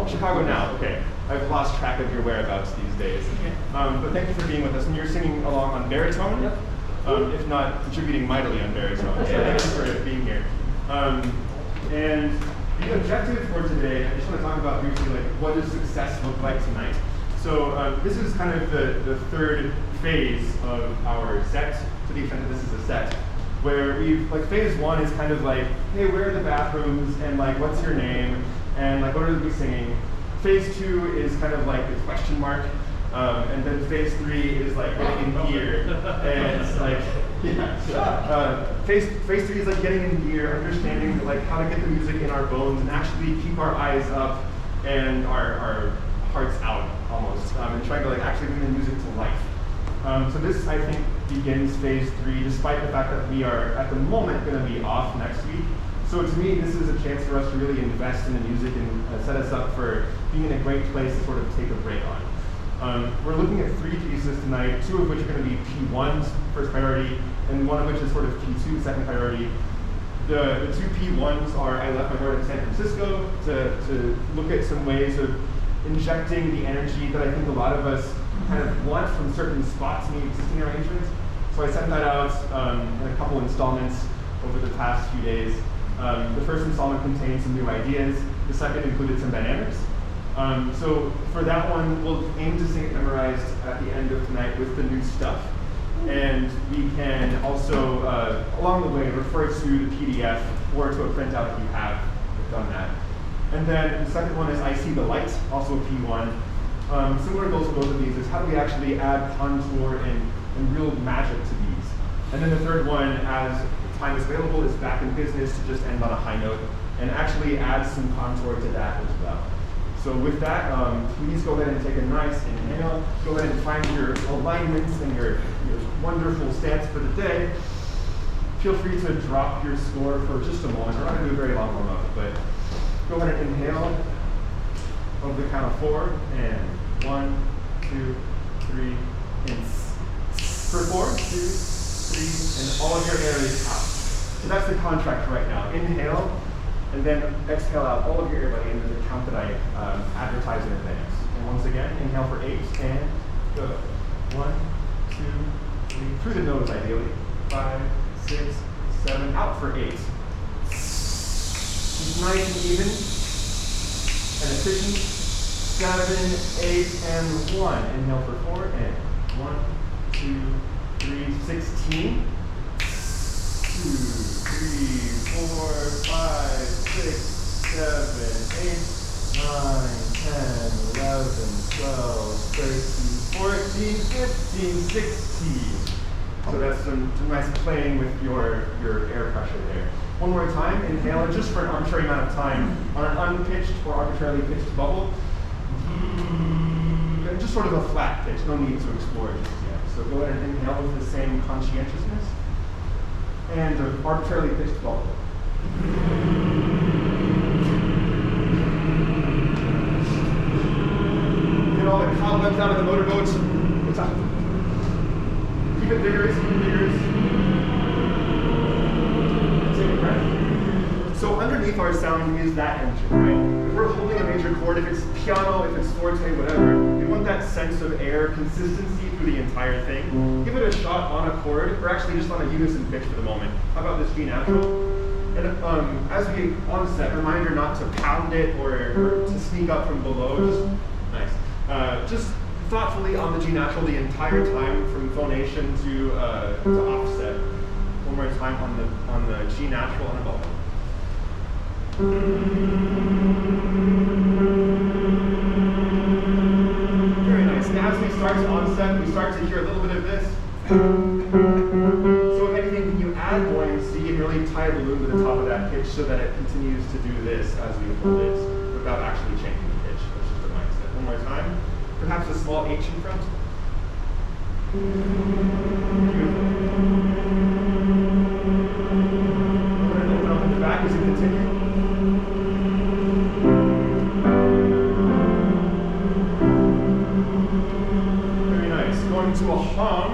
Chicago now, okay. I've lost track of your whereabouts these days. But thank you for being with us. And you're singing along on baritone, yep. If not contributing mightily on baritone. So thank you for being here. And the objective for today, I just want to talk about briefly, like, what does success look like tonight? So this is kind of the third phase of our set, to the extent that this is a set, where we've, like, phase one is kind of like, hey, where are the bathrooms, and like, what's your name, and like, what are we singing? Phase two is kind of like the question mark, and then phase three is like getting in gear, and it's like, yeah. Phase three is like getting in gear, understanding like how to get the music in our bones and actually keep our eyes up and our hearts out almost, and trying to like actually bring the music to life. So this, I think, begins phase three, despite the fact that we are at the moment going to be off next week. So to me, this is a chance for us to really invest in the music and set us up for being in a great place to sort of take a break on. We're looking at 3 pieces tonight, 2 of which are going to be P1's first priority, and 1 of which is sort of P2 second priority. The two P1s are I left my heart in San Francisco to look at some ways of injecting the energy that I think a lot of us kind of want from certain spots in the existing arrangements. So I sent that out in a couple installments over the past few days. The first installment contained some new ideas. The second included some dynamics. So for that one, we'll aim to see it memorized at the end of tonight with the new stuff. And we can also, along the way, refer to the PDF or to a printout if you have done that. And then the second one is I see the light, also a P1. Similar goals to both of these is how do we actually add contour and real magic to these. And then the third one, as time is available, is back in business to just end on a high note and actually add some contour to that as well. So with that, please go ahead and take a nice inhale. Go ahead and find your alignments and your wonderful stance for the day. Feel free to drop your score for just a moment. We're not going to do a very long warm-up, but go ahead and inhale over the count of 4. And 1, 2, 3, and for 4, 2, 3, and all of your air is out. So that's the contract right now. Inhale. And then exhale out all of your air by the end of the count that I advertise in advance. And once again, inhale for 8, and go. 1, 2, 3, through the nose ideally. 5, 6, 7, out for 8. Just nice and even and efficient. 7, 8, and 1. Inhale for 4, and 1, 2, 3, 16. 2, 3, 4, 5, 6, 7, 8, 9, 10, 11, 12, 13, 14, 15, 16. So that's some nice playing with your air pressure there. One more time, inhale, and just for an arbitrary amount of time, on an unpitched or arbitrarily pitched bubble, and just sort of a flat pitch, no need to explore it just yet. So go ahead and inhale with the same conscientiousness. And an arbitrarily pitched bubble. Get all the cobwebs out of the motorboat. What's up? Keep it vigorous, keep it vigorous. Take a breath. So underneath our sound is that engine, right? If we're holding a major chord, if it's piano, if it's forte, whatever, we want that sense of air consistency through the entire thing. Give it a shot on a chord, or actually just on a unison pitch for the moment. How about this G natural? And as we onset, reminder not to pound it or to sneak up from below. Just nice. Just thoughtfully on the G natural the entire time from phonation to offset. One more time on the G natural on a bubble. Very nice. And as we start to onset, we start to hear a little bit of this. So if anything, can you add buoyancy and really tie a balloon to the top of that pitch so that it continues to do this as we hold it without actually changing the pitch. That's just a mindset. One more time. Perhaps a small H in front. Beautiful. Open up in the back as you continue. Going to a hum.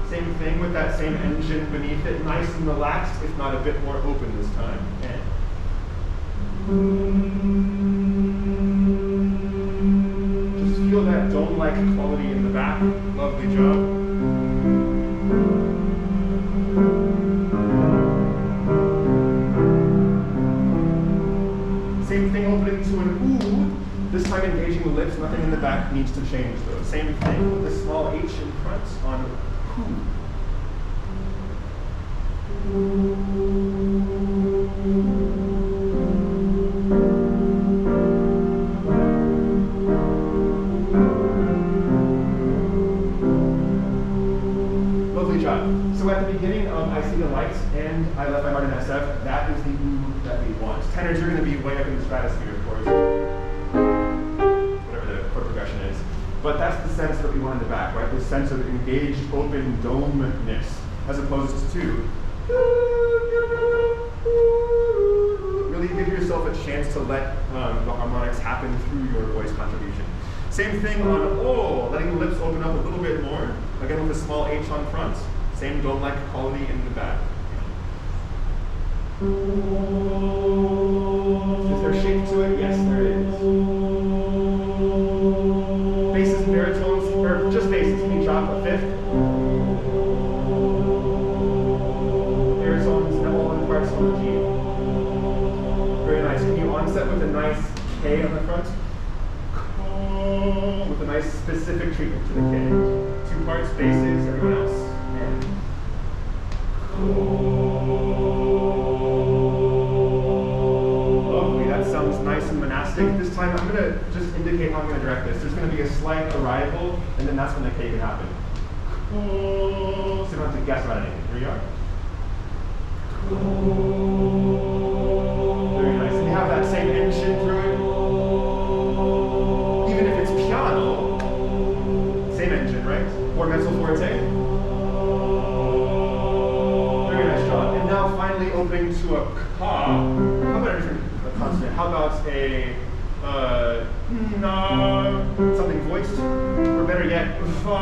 Same thing with that same engine beneath it, nice and relaxed, if not a bit more open this time. And just feel that dome-like quality in the back. Lovely job. Same thing opening to an ooh. This time engaging the lips, nothing in the back needs to change though. Same thing with a small H in front on who. Lovely job. So at the beginning of I see the lights and I left my heart in SF, that is the ooh that we want. Tenors are going to be way up in the stratosphere, of course. Progression is. But that's the sense that we want in the back, right? The sense of engaged, open domeness, as opposed to really give yourself a chance to let the harmonics happen through your voice contribution. Same thing on oh, letting the lips open up a little bit more, again with a small H on front. Same dome-like quality in the back. Is there shape to it? Yes, there is. Basses and baritones, or just basses, can you drop a fifth? Baritones, all in parts on the G. Very nice. Can you onset with a nice K on the front? With a nice specific treatment to the K. Two parts, basses, everyone else. And lovely, that sounds nice and monastic. This time I'm going to just indicate how I'm going to direct this. There's going to be a slight arrival, and then that's when the K can happen. So you don't have to guess about anything. Here you are. Very nice. And you have that same engine through it. Even if it's piano, same engine, right? Or mezzo forte. Very nice job. And now finally opening to a ka. How about a consonant? How about a na, something voiced? Or better yet, fa.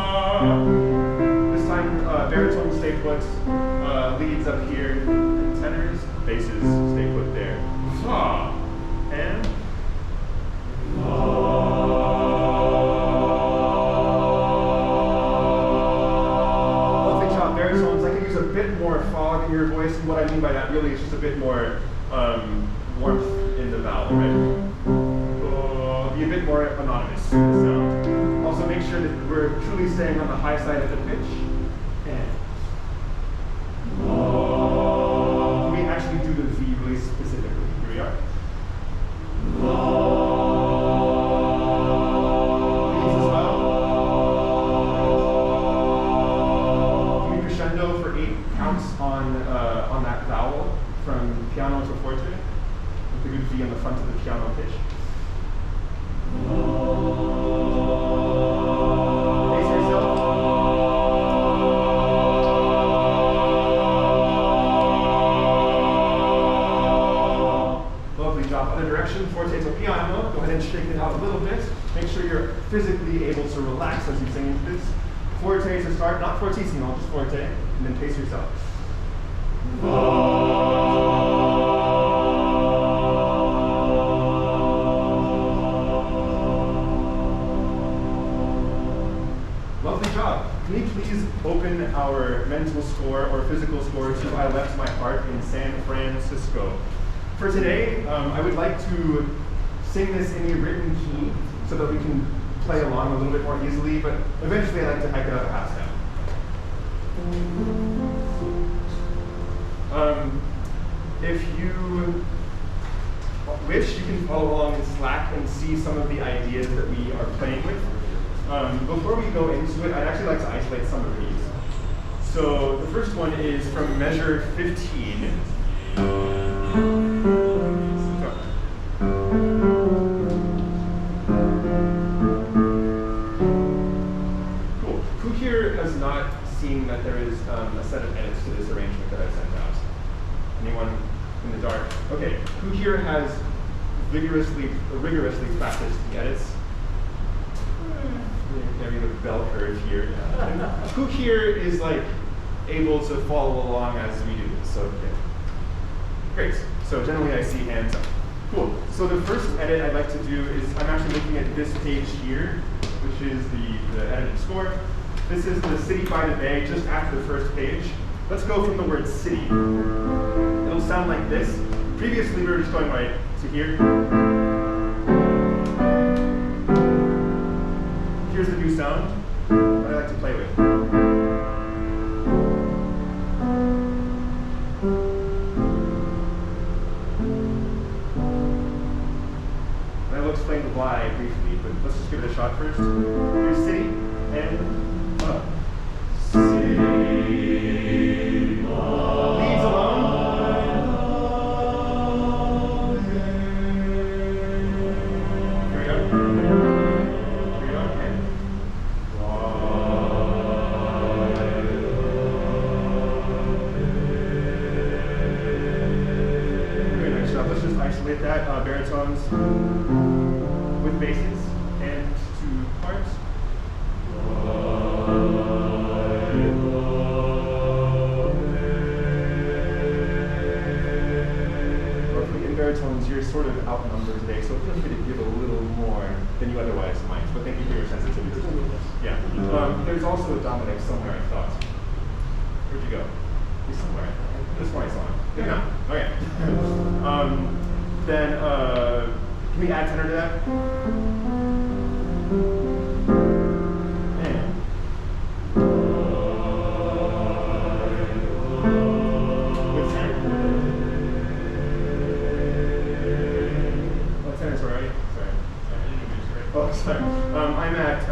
This time baritones stay put, leads up here, and tenors, basses stay put there. Fa. And lovely job, baritones. I can use a bit more fog in your voice, and what I mean by that really is just a bit more warmth in the vowel, right? Be a bit more anonymous in the sound. Also make sure that we're truly staying on the high side of the pitch. And we actually do the V really specifically. Here we are. For 8 counts on that vowel from piano to forte, with a good V on the front of the piano pitch. Pace yourself. Lovely job. Other direction, forte to piano. Go ahead and shake it out a little bit. Make sure you're physically able to relax as you sing into this. Forte to start, not fortissimo, just forte, and then pace yourself. Lovely job. Can we please open our mental score or physical score to I Left My Heart in San Francisco? For today, I would like to sing this in a written key so that we can play along a little bit more easily, but eventually I like to hike it up a half step. If you wish, you can follow along in Slack and see some of the ideas that we are playing with. Before we go into it, I'd actually like to isolate some of these. So the first one is from measure 15. Cool. Who here has not seen that there is a set of edits to this arrangement that I sent out? Anyone in the dark? Okay. Who here has rigorously practiced the edits? There we have a bell curve here. Who here is like able to follow along as we do this? Okay. Great. So generally I see hands up. Cool. So the first edit I'd like to do is I'm actually looking at this page here, which is the edited score. This is the City by the Bay, just after the first page. Let's go from the word city. It'll sound like this. Previously we were just going right to here. Here's the new sound that I like to play with. And I will explain why briefly, but let's just give it a shot first. Here's city and city. Leads alone. Here we go. Let's just isolate that, baritones with basses and two parts. ones, you're sort of outnumbered today, so feel free to give a little more than you otherwise might. But thank you for your sensitivity. Yeah. There's also a Dominic somewhere, I thought. Where'd you go? He's somewhere. This one I saw him. Yeah. Okay. Then, can we add tenor to that? And. With tenor. What tenors were you? Sorry. Oh, sorry. I'm at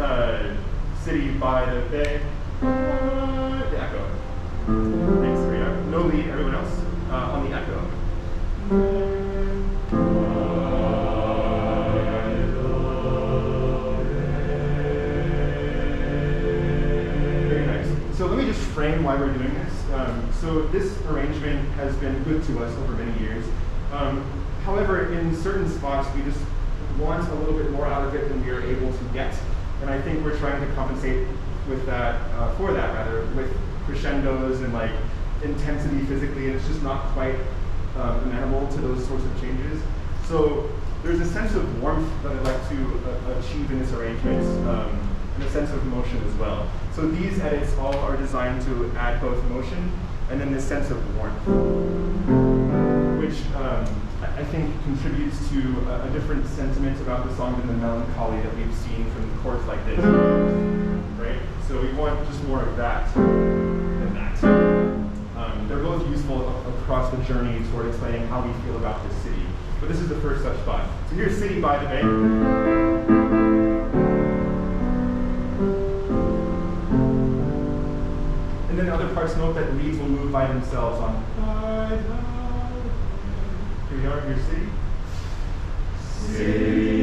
City by the Bay. The echo. Thanks, Rita. No lead, everyone else on the echo. Very nice. So let me just frame why we're doing this. So this arrangement has been good to us over many years. However, in certain spots, we just want a little bit more out of it than we are able to get. And I think we're trying to compensate with that, with crescendos and like intensity physically, and it's just not quite amenable to those sorts of changes. So there's a sense of warmth that I'd like to achieve in this arrangement, and a sense of motion as well. So these edits all are designed to add both motion and then this sense of warmth, which I think contributes to a different sentiment about the song than the melancholy that we've seen from chords like this, right? So we want just more of that than that. They're both useful across the journey toward explaining how we feel about this city. But this is the first such spot. So here's City by the Bay. And then other parts note that leads will move by themselves on. Here we are, here's City. City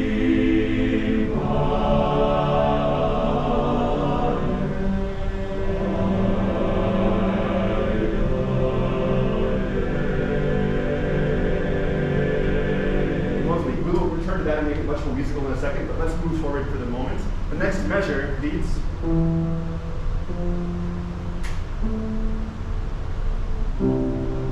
to that and make it much more musical in a second, but let's move forward for the moment. The next measure leads.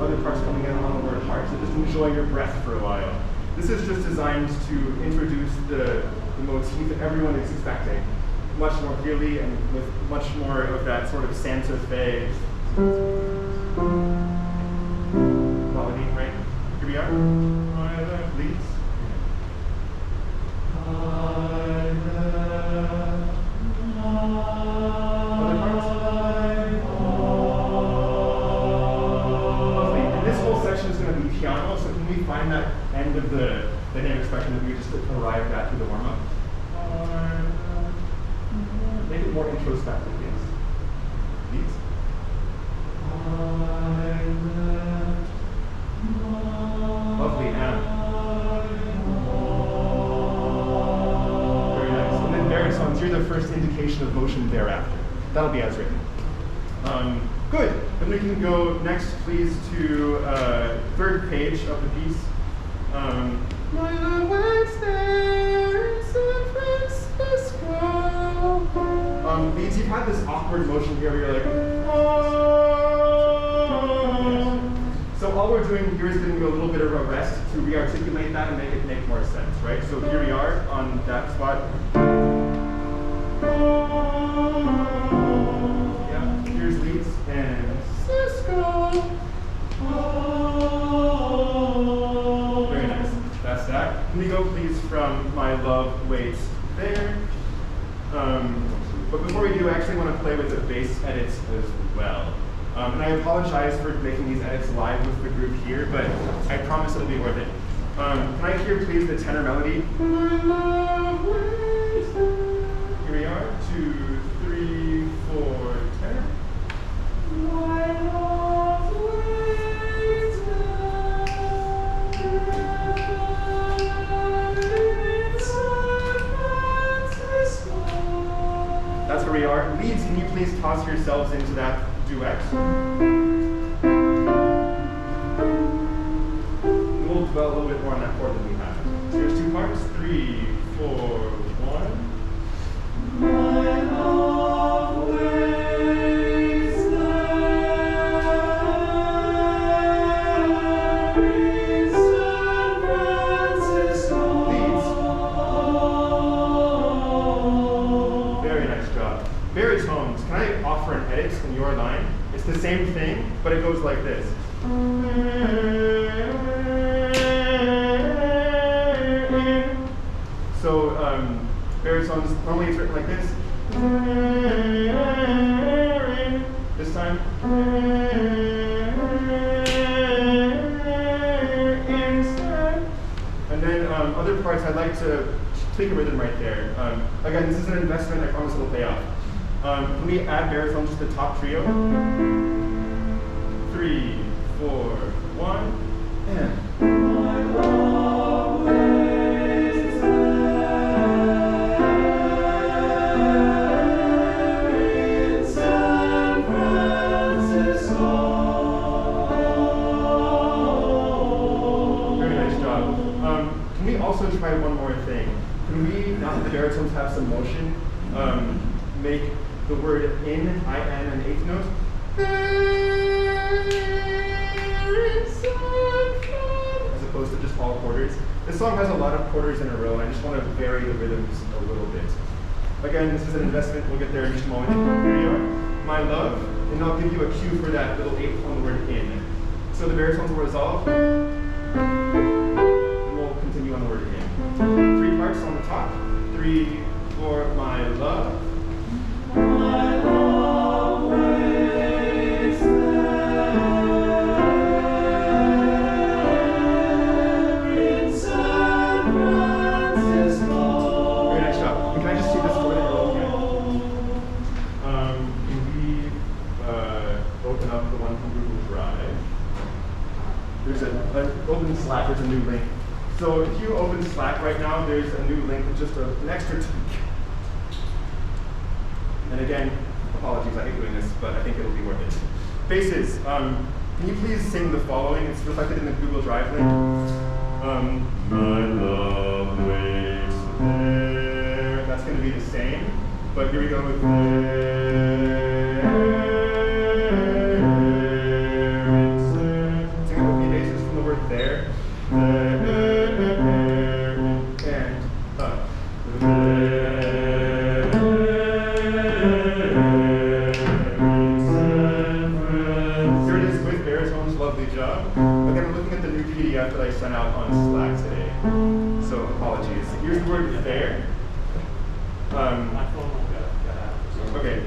Other parts coming in on the word heart, so just enjoy your breath for a while. This is just designed to introduce the motif that everyone is expecting much more clearly and with much more of that sort of Santa Fe quality, right? Here we are. Leads. Piano, so can we find that end of the name expression that we just arrived at through the warm-up? Make it more introspective, yes. Please. Lovely, Anna. Very nice. And then baritones, here's the first indication of motion thereafter. That'll be as written. Good. Then we can go next, please, to third page of the piece. My love waits there in San Francisco. Leads, you've had this awkward motion here where you're like, oh. So all we're doing here is giving you a little bit of a rest to re-articulate that and make it make more sense, right? So here we are on that spot. Here's leads and Cisco. Very nice. That's that. Can we go please from My Love Waits There? But before we do, I actually want to play with the bass edits as well. And I apologize for making these edits live with the group here, but I promise it'll be worth it. Can I hear please the tenor melody? My love waits there. Here we are. 2, 3, 4, tenor. My love waits there in San Francisco. That's where we are. Leads, can you please toss yourselves into that duet? We'll dwell a little bit more on that chord than we have. So here's 2 parts. 3, 4, 1. My love waits there in San Francisco. same thing, but it goes like this. So baritones, normally it's written like this. This time. And then other parts, I'd like to tweak a rhythm right there. Again, this is an investment, I promise it'll pay off. Can we add baritone to the top trio? 3, 4, 1, and. My love waits there in San Francisco. Very nice job. Can we also try one more thing? Can we, now that the baritones have some motion, make the word in, I-N, an eighth note? As opposed to just all quarters. This song has a lot of quarters in a row, and I just want to vary the rhythms a little bit. Again, this is an investment. We'll get there in just a moment. Here you are. My love, and I'll give you a cue for that little eighth on the word in. So the baritones will resolve, and we'll continue on the word in. 3 parts on the top. 3, 4, my love. My love waits there in San Francisco. Very nice job. And can I just see this word in your own hand? Can we open up the one from Google Drive? There's an open Slack, there's a new link. So if you open Slack right now, there's a new link with just an extra tweak. And again, apologies, I hate doing this, but I think it'll be worth it. Faces, can you please sing the following? It's reflected in the Google Drive link. My love waits there. That's going to be the same, but here we go with sing a couple of bases from the word there. That I sent out on Slack today. So apologies. Here's the word there. Okay.